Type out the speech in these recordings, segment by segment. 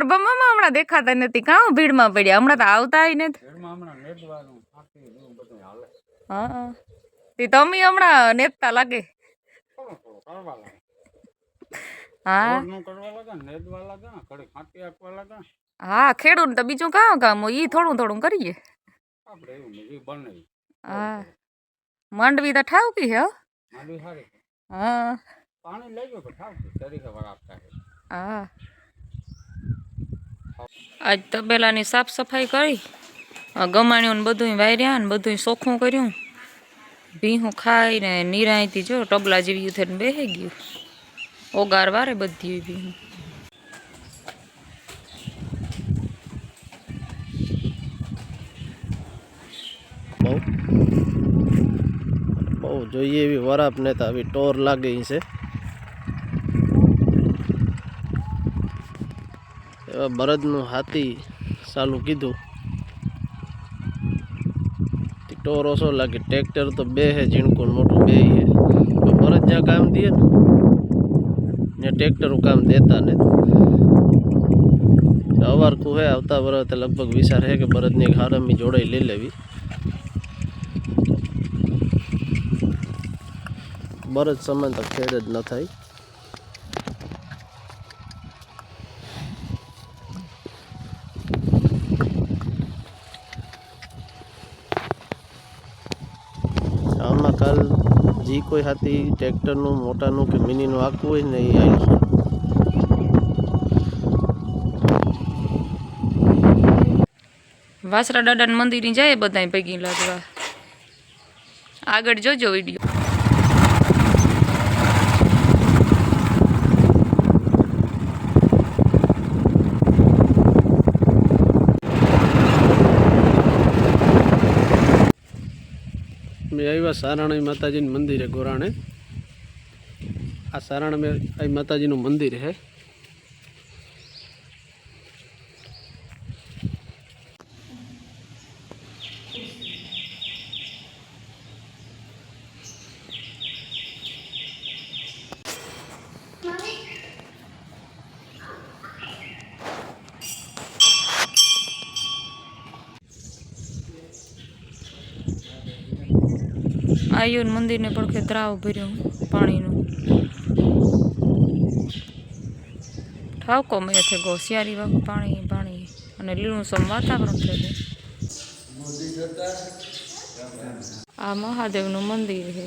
ગરબામાં હમણાં દેખાતા નથી કાં ભીડમાં પડ્યા હમણાં તો આવતા ને હા તે તમે હમણાં નેતા લાગે હા હા ખેડૂત તો બીજું કાં કામ ઈ થોડું થોડું કરીએ હા માંડવી તો ઠાવકી હે હા હા આજ તબેલાની સાફ સફાઈ કરી ગમાણ્યું ને બધું વાર્યા ને બધું ચોખ્ખું કર્યું ભીહું ખાઈને નિરાયથી જો ટબલા જેવી થઈને બેસી ગયું ઓગાર વારે બધી ભીહું બહુ જોઈએ એવી વરાપ ને તો આવી ટોર લાગે છે એવા બળદનું હાથી ચાલુ કીધું ટોર ઓછો લાગે ટ્રેક્ટર તો બે હે ઝીણકું મોટું બે હે બળદ જ્યાં કામ દે ને ત્યાં ટ્રેક્ટરું કામ દેતા નથી અવાર કુહે આવતા વરતે લગભગ વિચાર હે કે બળદની એક હારમી જોડાઈ લઈ લેવી બળદ સમાન તો ખેડ જ ન થાય આમાં કાલ જે કોઈ હાથી ટ્રેક્ટરનું મોટાનું કે મિનીનું આખું હોય ને એ આવી વાસરા દાદાના મંદિરે જાય બધા ભેગી લાગવા આગળ જોજો વિડીયો મેં આવ્યા સારાણી માતાજીનું મંદિર હે ગોરાણે આ સારાણ મેં આ માતાજીનું મંદિર હે આયુ મંદિરને પડખે તરાવ ભર્યું પાણીનું ઠાવકો મેં છે ગો શિયારી વાળું પાણી પાણી અને લીલું સમ વાતાવરણ છે આ મહાદેવનું મંદિર છે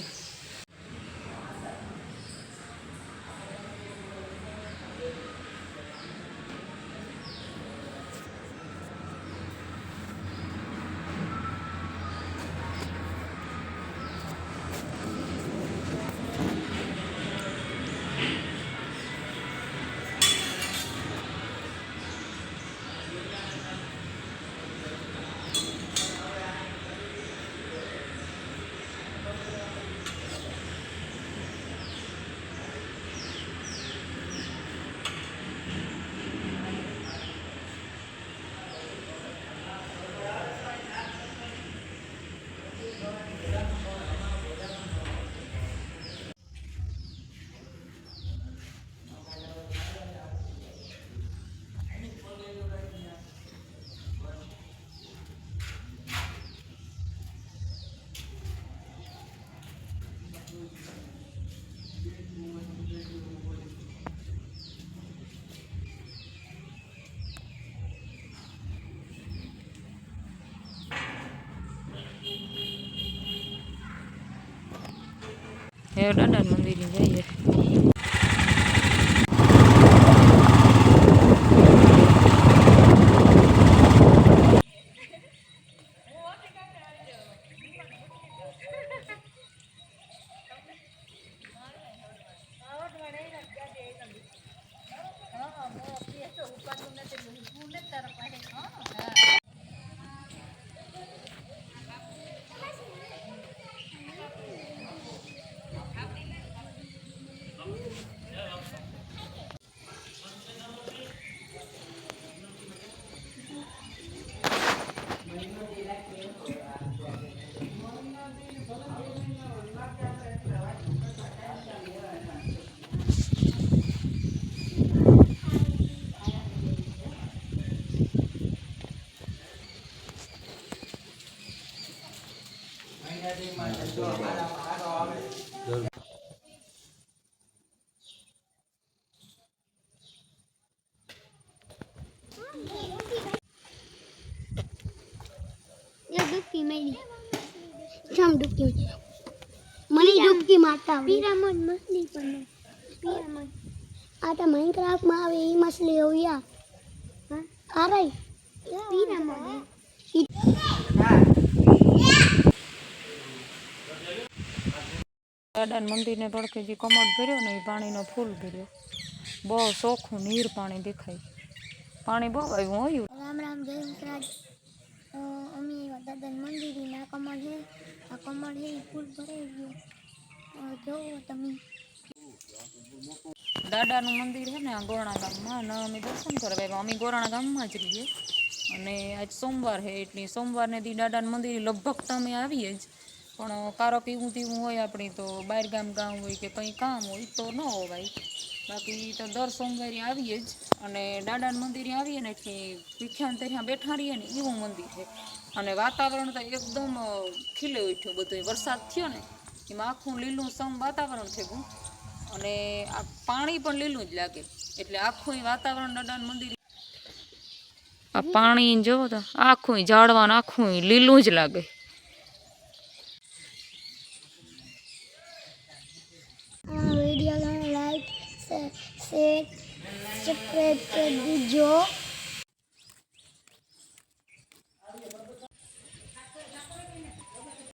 હે દાદાના મંદિરે જઈએ મને ડૂબકી મારતા પિરામણ મછલી પણ પિરામણ આ તો માઇનક્રાફ્ટમાં આવે એ મછલી હોયા હા આ રહી પિરામણ દાદાના મંદિરને તડકે જે કમોડ ભર્યો ને એ પાણીનો ફૂલ ભર્યો બહુ ચોખ્ખું નીર પાણી દેખાય પાણી બહુ આવ્યું હોય રામ રામ જય વિકરાજ અમે દાદાના મંદિર ના કમળ હે આ કમળ હે ફૂલ ભરાઈ ગયું જોવો તમે દાદાનું મંદિર છે ને આ ગોરણા ગામમાં અને અમે દર્શન કરવા આવ્યા અમે ગોરણા ગામમાં જ રહીએ અને આજ સોમવાર છે એટલે સોમવારને દી દાદાનું મંદિર લગભગ તો અમે આવીએ જ પણ કારક એવું તેવું હોય આપણી તો બહાર ગામ હોય કે કંઈ કામ હોય તો ન હોવાય બાકી તો દર સોમવારે આવીએ જ અને દાદાનું મંદિરે આવીએ ને એટલે ભીખ્યાને ત્યાં બેઠા રહીએ ને એવું મંદિર છે અને વાતાવરણ તો એકદમ ખીલે ઉઠ્યું બધું વરસાદ થયો ને એમાં આખું લીલું સમ વાતાવરણ થયું અને આ પાણી પણ લીલું જ લાગે એટલે આખું વાતાવરણ દાદાનું મંદિર આ પાણી જોવો તો આખું ઝાડવાનું આખું લીલું જ લાગે वीडियो को लाइक शेयर सब्सक्राइब कर दीजिए।